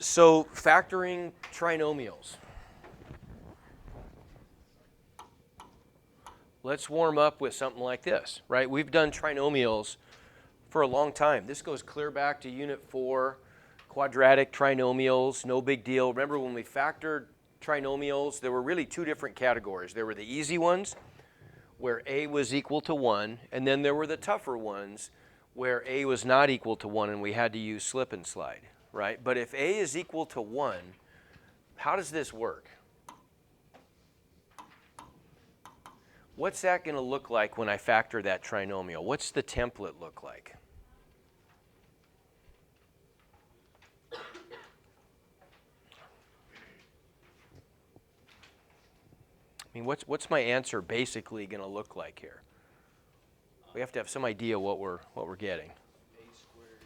So factoring trinomials. Let's warm up with something like this, right? We've done trinomials for a long time. This goes clear back to Unit 4, quadratic trinomials, no big deal. Remember when we factored trinomials, there were really two different categories. There were the easy ones, where a was equal to 1, and then there were the tougher ones, where a was not equal to 1, and we had to use slip and slide, right? But if a is equal to 1, how does this work? What's that going to look like when I factor that trinomial? What's the template look like? I mean, what's my answer basically going to look like here? We have to have some idea what we're getting. A squared.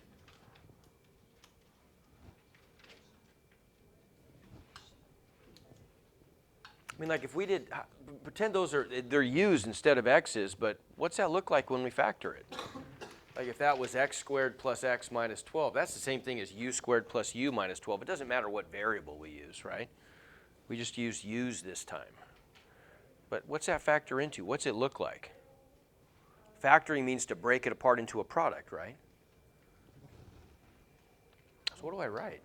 I mean, like if we did, pretend they're u's instead of x's, but what's that look like when we factor it? Like if that was x squared plus x minus 12, that's the same thing as u squared plus u minus 12. It doesn't matter what variable we use, right? We just use u's this time. But what's that factor into? What's it look like? Factoring means to break it apart into a product, right? So what do I write?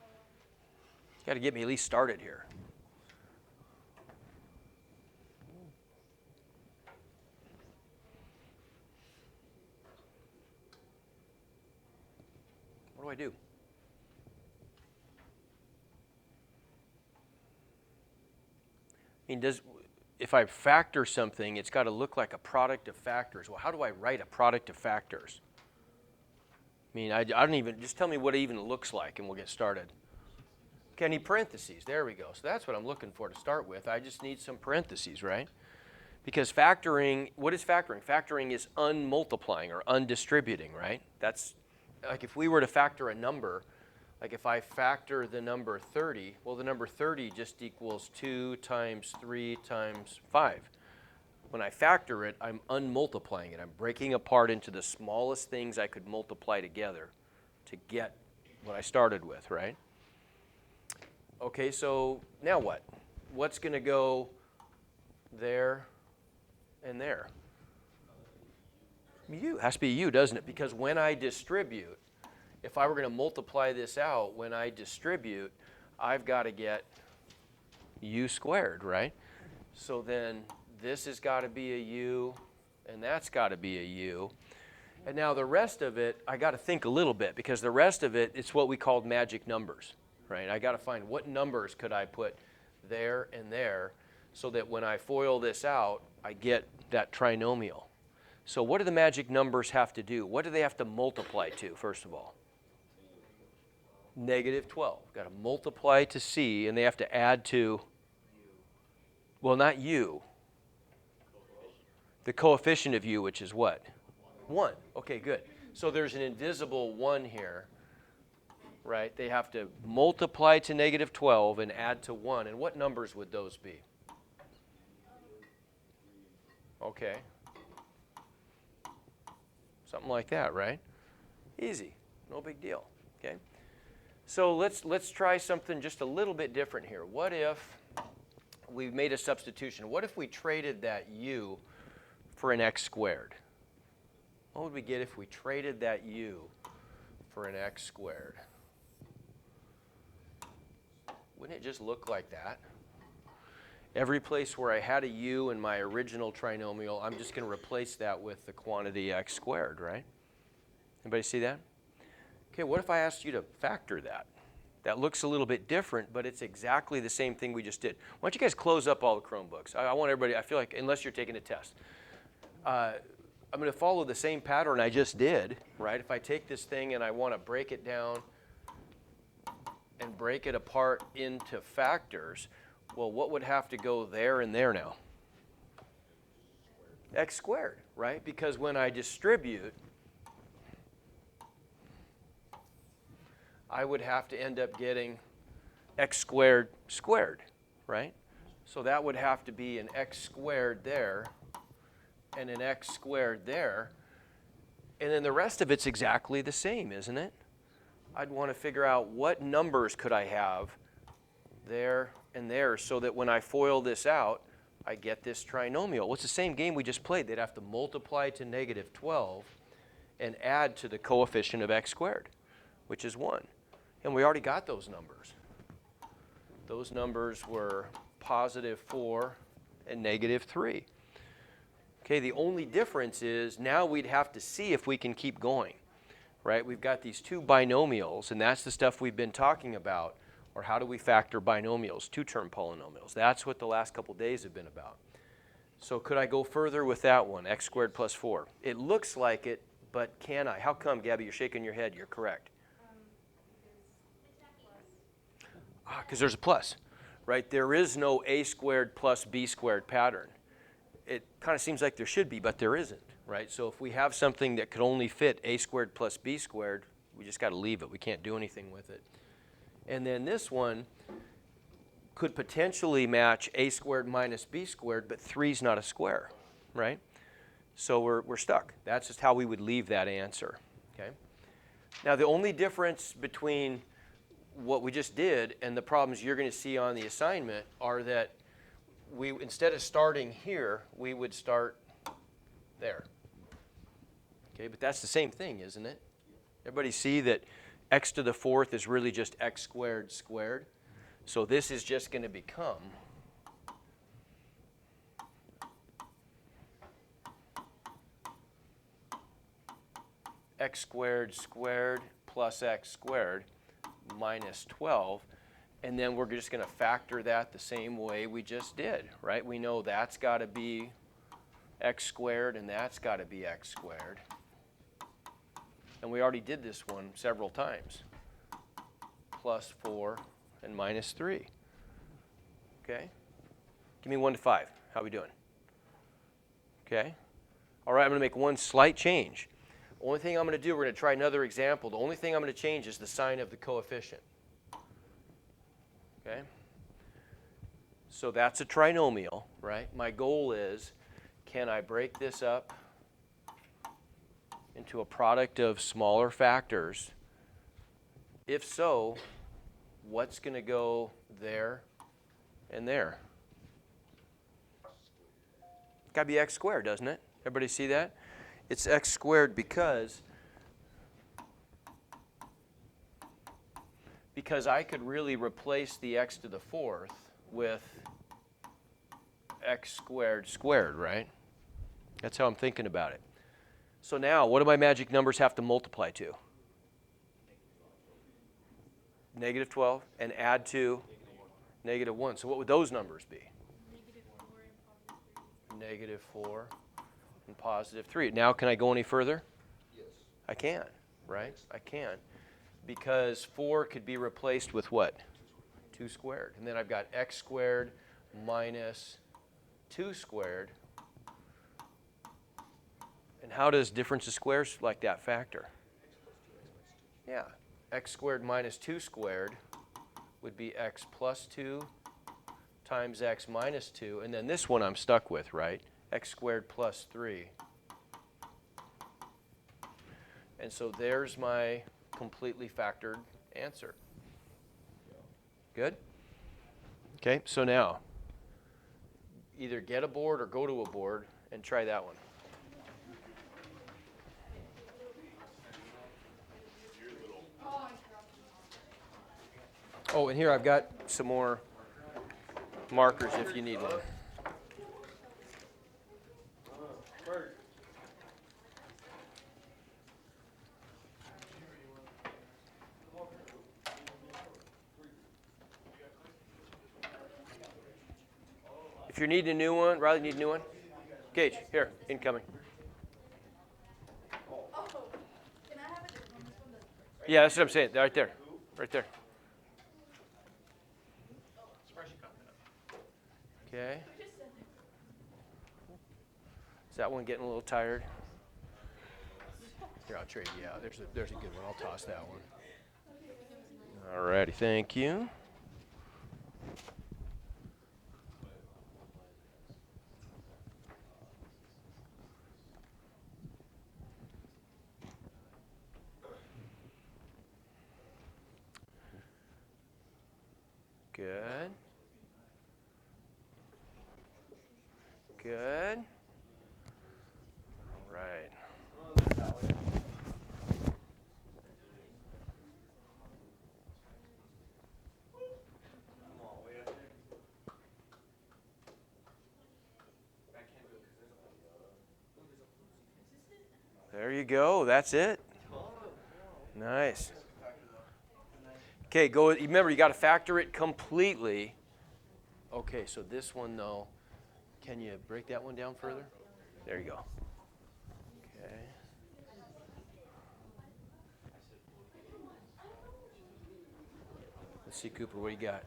You got to get me at least started here. What do I do? I mean, if I factor something, it's got to look like a product of factors. Well, how do I write a product of factors? I mean, I don't even, just tell me what it even looks like and we'll get started. Okay, I need parentheses. There we go. So that's what I'm looking for to start with. I just need some parentheses, right? Because factoring, what is factoring? Factoring is unmultiplying or undistributing, right? That's like if we were to factor a number, like if I factor the number 30, well, the number 30 just equals 2 times 3 times 5. When I factor it, I'm unmultiplying it. I'm breaking apart into the smallest things I could multiply together to get what I started with, right? Okay, so now what? What's going to go there and there? U. Has to be U, doesn't it? Because when I distribute, if I were going to multiply this out, when I distribute, I've got to get U squared, right? So then this has got to be a U, and that's got to be a U. And now the rest of it, I got to think a little bit, because the rest of it, it's what we called magic numbers, right? I got to find what numbers could I put there and there so that when I FOIL this out, I get that trinomial. So what do the magic numbers have to do? What do they have to multiply to, first of all? Negative 12. Got to multiply to C, and they have to add to, well, not U. The coefficient of U, which is what? 1. Okay, good. So there's an invisible 1 here, right? They have to multiply to negative 12 and add to 1. And what numbers would those be? Okay. Something like that, right? Easy. No big deal. Okay. So let's try something just a little bit different here. What if we made a substitution? What if we traded that U for an x squared? What would we get if we traded that U for an x squared? Wouldn't it just look like that? Every place where I had a U in my original trinomial, I'm just going to replace that with the quantity x squared, right? Anybody see that? Okay, what if I asked you to factor that? That looks a little bit different, but it's exactly the same thing we just did. Why don't you guys close up all the Chromebooks? I want everybody, I feel like, unless you're taking a test, I'm going to follow the same pattern I just did, right? If I take this thing and I want to break it down and break it apart into factors, well, what would have to go there and there now? X squared, right? Because when I distribute, I would have to end up getting x squared squared, right? So that would have to be an x squared there and an x squared there. And then the rest of it's exactly the same, isn't it? I'd want to figure out what numbers could I have there and there so that when I FOIL this out, I get this trinomial. Well, it's the same game we just played. They'd have to multiply to negative 12 and add to the coefficient of x squared, which is 1. And we already got those numbers. Those numbers were positive 4 and negative 3. Okay, the only difference is now we'd have to see if we can keep going, right? We've got these two binomials, and that's the stuff we've been talking about. Or how do we factor binomials, two-term polynomials? That's what the last couple days have been about. So could I go further with that one, x squared plus 4? It looks like it, but can I? How come, Gabby? You're shaking your head. You're correct. Because there's a plus, right? There is no a squared plus b squared pattern. It kind of seems like there should be, but there isn't, right? So if we have something that could only fit a squared plus b squared, we just got to leave it. We can't do anything with it. And then this one could potentially match a squared minus b squared, but 3 is not a square, right? So we're stuck. That's just how we would leave that answer, okay? Now, the only difference between what we just did and the problems you're going to see on the assignment are that we, instead of starting here, we would start there. Okay, but that's the same thing, isn't it? Everybody see that x to the 4th is really just x squared squared? So this is just going to become x squared squared plus x squared minus 12. And then we're just going to factor that the same way we just did, right? We know that's got to be x squared and that's got to be x squared. And we already did this one several times. Plus 4 and minus 3. Okay? Give me 1 to 5. How are we doing? Okay? All right, I'm going to make one slight change. Only thing I'm going to do, we're going to try another example. The only thing I'm going to change is the sign of the coefficient. Okay? So that's a trinomial, right? My goal is, can I break this up into a product of smaller factors? If so, what's going to go there and there? Got to be x squared, doesn't it? Everybody see that? It's x squared because I could really replace the x to the 4th with x squared squared, right? That's how I'm thinking about it. So now, what do my magic numbers have to multiply to? Negative 12 and add to negative 1. So what would those numbers be? Negative 4 and positive 3. Now can I go any further? Yes. I can, right? I can. Because 4 could be replaced with what? 2 squared. And then I've got x squared minus 2 squared. And how does difference of squares like that factor? Yeah. X squared minus 2 squared would be x plus 2 times x minus 2. And then this one I'm stuck with, right? X squared plus 3. And so there's my completely factored answer. Good? Okay, so now either get a board or go to a board and try that one. Oh, and here I've got some more markers if you need one. If you're needing a new one, Riley, need a new one? Gage, here, incoming. Yeah, that's what I'm saying. Right there. Right there. Okay. Is that one getting a little tired? Here, I'll trade you out. There's a good one. I'll toss that one. All righty, thank you. Good. Good. All right. There you go. That's it. Nice. Okay, go. Remember, you got to factor it completely. Okay, so this one though, can you break that one down further? There you go. Okay. Let's see, Cooper, what do you got?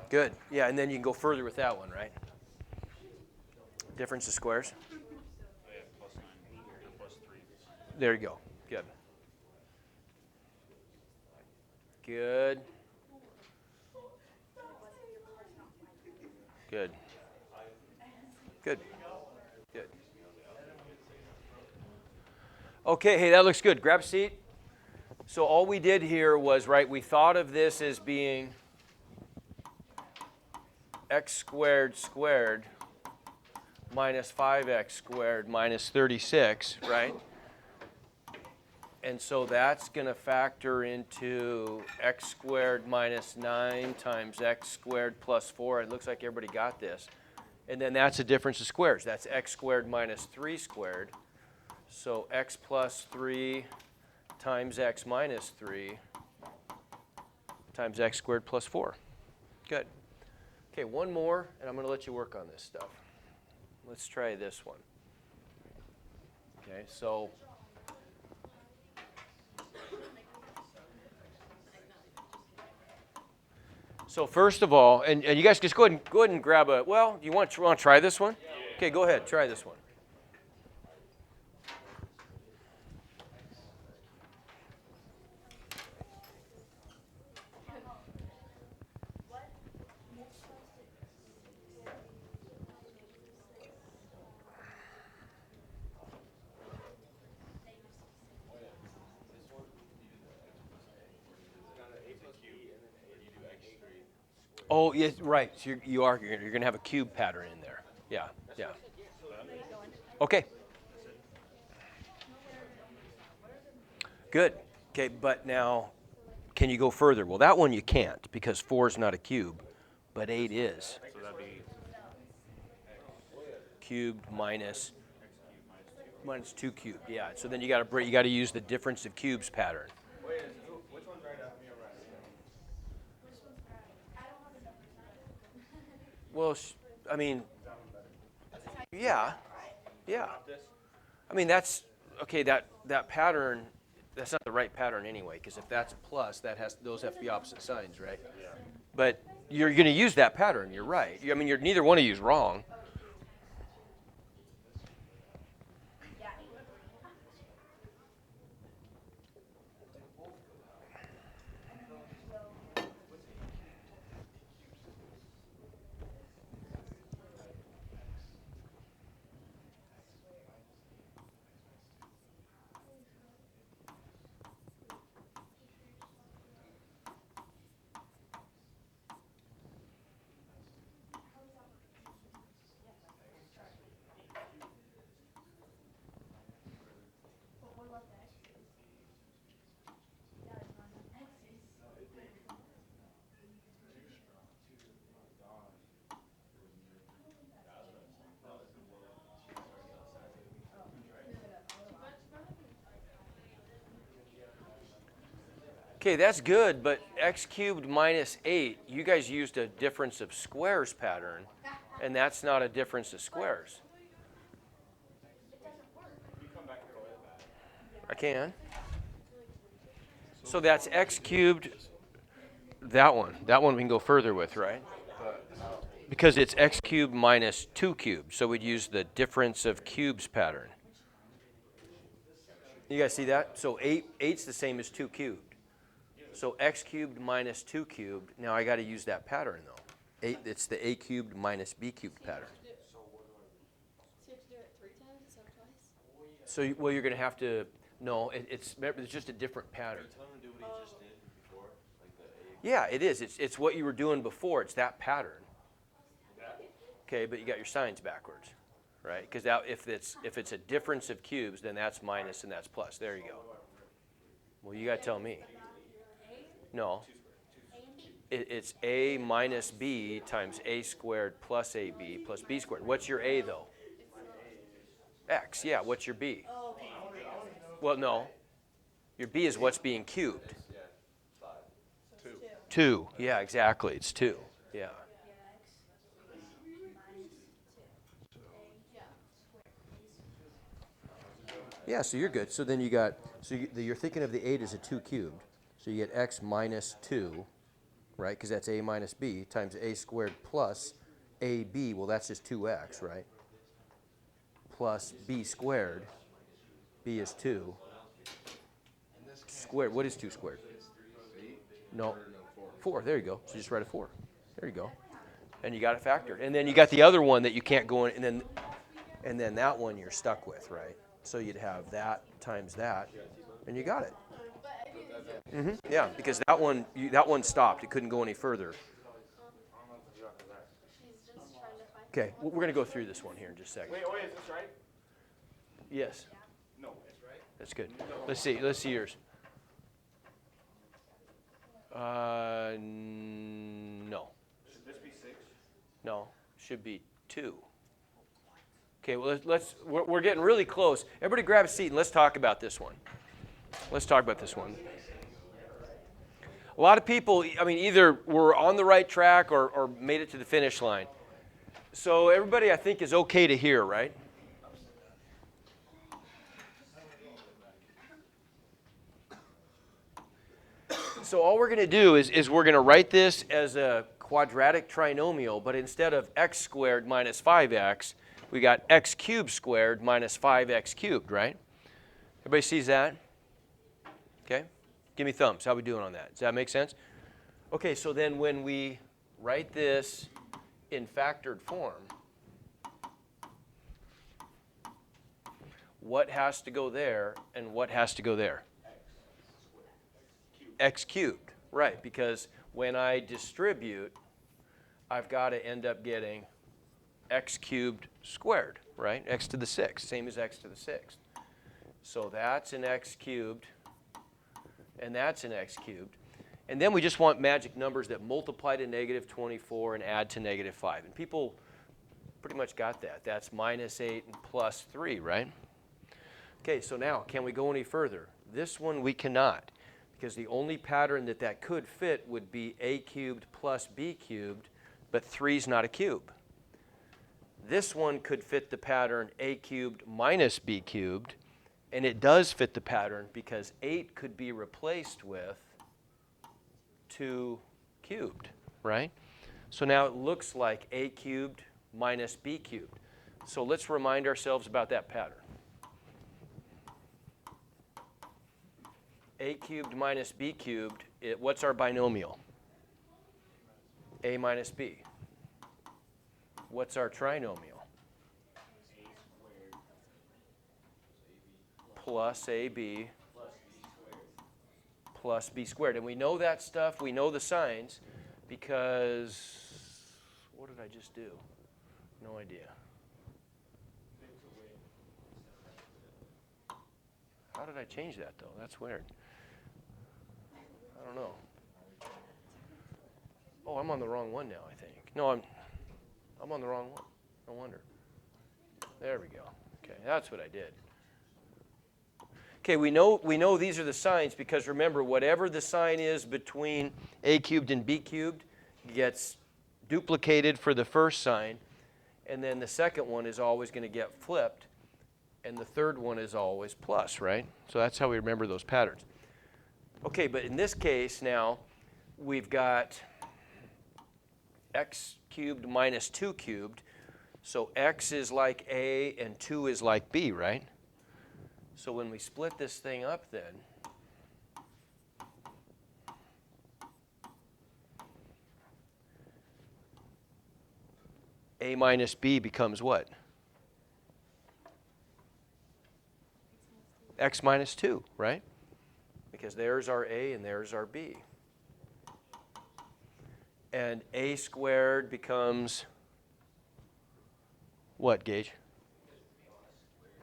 Good. Yeah, and then you can go further with that one, right? Difference of squares. There you go. Good. Good. Good. Good. Good. Okay, hey, that looks good. Grab a seat. So all we did here was, right, we thought of this as being x squared squared minus 5x squared minus 36, right? And so that's going to factor into x squared minus 9 times x squared plus 4. It looks like everybody got this. And then that's a difference of squares. That's x squared minus 3 squared. So x plus 3 times x minus 3 times x squared plus 4. Good. Okay, one more, and I'm going to let you work on this stuff. Let's try this one. Okay, so first of all, and you guys just go ahead and grab a, well, you want to try this one? Okay, go ahead, try this one. Oh, yes, right. So you're going to have a cube pattern in there. Yeah, yeah. Okay. Good. Okay, but now, can you go further? Well, that one you can't because 4 is not a cube, but 8 is. So that'd be Cubed minus 2 cubed. Yeah. So then you got to use the difference of cubes pattern. which one's right after me or right? Well, I mean, yeah, yeah. I mean, that's okay. That pattern, that's not the right pattern anyway. Because if that's a plus, those have to be opposite signs, right? Yeah. But you're going to use that pattern. You're right. I mean, neither one of you is wrong. Okay, that's good, but x cubed minus 8, you guys used a difference of squares pattern, and that's not a difference of squares. I can. So that's x cubed, that one we can go further with, right? Because it's x cubed minus 2 cubed, so we'd use the difference of cubes pattern. You guys see that? So 8's the same as 2 cubed. So x cubed minus 2 cubed, now I got to use that pattern though. It's the a cubed minus b cubed pattern. So you have to do it 3 times instead of twice? So, well, you're going to have to, no, it's just a different pattern. Tell him to do what he just did before, like the a Yeah, it is. It's what you were doing before. It's that pattern. Okay, but you got your signs backwards, right? Because if it's a difference of cubes, then that's minus and that's plus. There you go. Well, you got to tell me. No. It's a minus b times a squared plus ab plus b squared. What's your a, though? X. Yeah, what's your b? Well, no. Your b is what's being cubed. 2. Yeah, exactly. It's 2. Yeah. Yeah, so you're good. So then you got, you're thinking of the 8 as a 2 cubed. So you get x minus 2, right? Because that's a minus b times a squared plus ab. Well, that's just 2x, right? Plus b squared. B is 2. Squared. What is 2 squared? No. 4. There you go. So just write a 4. There you go. And you got it factored. And then you got the other one that you can't go in, and then that one you're stuck with, right? So you'd have that times that, and you got it. Yeah, because that one stopped. It couldn't go any further. Okay, we're going to go through this one here in just a second. Wait, is this right? Yes. No, it's right. That's good. Let's see yours. No. Should this be 6? No, should be 2. Okay, well, we're getting really close. Everybody grab a seat and let's talk about this one. Let's talk about this one. A lot of people, I mean, either were on the right track or made it to the finish line. So everybody, I think, is okay to hear, right? So all we're going to do is we're going to write this as a quadratic trinomial, but instead of x squared minus 5x, we got x cubed squared minus 5x cubed, right? Everybody sees that? Okay. Give me thumbs. How are we doing on that? Does that make sense? Okay, so then when we write this in factored form, what has to go there and what has to go there? X cubed, right, because when I distribute, I've got to end up getting x cubed squared, right? X to the 6th, same as x to the 6th. So that's an x cubed, and that's an x cubed. And then we just want magic numbers that multiply to negative 24 and add to negative 5. And people pretty much got that. That's minus 8 and plus 3, right? Okay, so now, can we go any further? This one we cannot, because the only pattern that could fit would be a cubed plus b cubed, but 3 is not a cube. This one could fit the pattern a cubed minus b cubed, and it does fit the pattern because 8 could be replaced with 2 cubed, right? So now it looks like a cubed minus b cubed. So let's remind ourselves about that pattern. A cubed minus b cubed, what's our binomial? A minus b. What's our trinomial? Plus ab plus b squared. And we know that stuff, we know the signs, because, what did I just do? No idea. How did I change that, though? That's weird. I don't know. Oh, I'm on the wrong one now, I think. No, I'm on the wrong one. No wonder. There we go. Okay, that's what I did. Okay, we know these are the signs because remember, whatever the sign is between a cubed and b cubed gets duplicated for the first sign, and then the second one is always going to get flipped, and the third one is always plus, right? So that's how we remember those patterns. Okay, but in this case now, we've got x cubed minus 2 cubed. So x is like a and 2 is like b, right? So when we split this thing up then, a minus b becomes what? X minus 2, right? Because there's our a and there's our b. And a squared becomes what, Gage?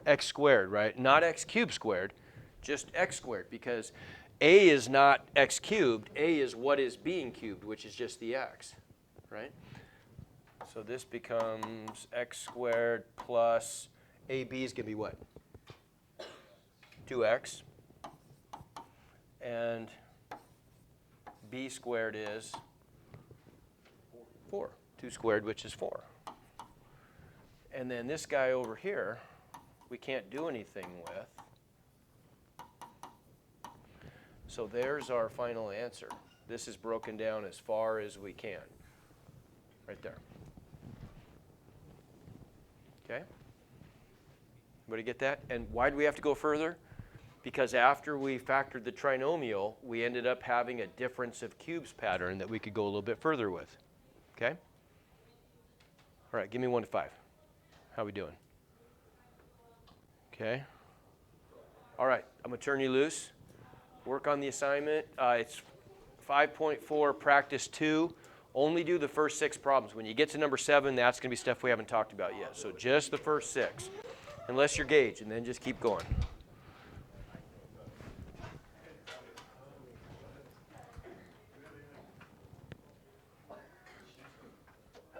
X squared, right? Not x cubed squared, just x squared, because a is not x cubed. A is what is being cubed, which is just the x, right? So this becomes x squared plus ab is going to be what? 2x. And b squared is 4. 2 squared, which is 4. And then this guy over here, we can't do anything with. So there's our final answer. This is broken down as far as we can. Right there. Okay? Everybody get that? And why do we have to go further? Because after we factored the trinomial, we ended up having a difference of cubes pattern that we could go a little bit further with. Okay? All right, give me 1 to 5. How we doing? Okay. All right, I'm going to turn you loose. Work on the assignment. It's 5.4, practice 2. Only do the first 6 problems. When you get to number 7, that's going to be stuff we haven't talked about yet. So just the first 6, unless you're Gage, and then just keep going.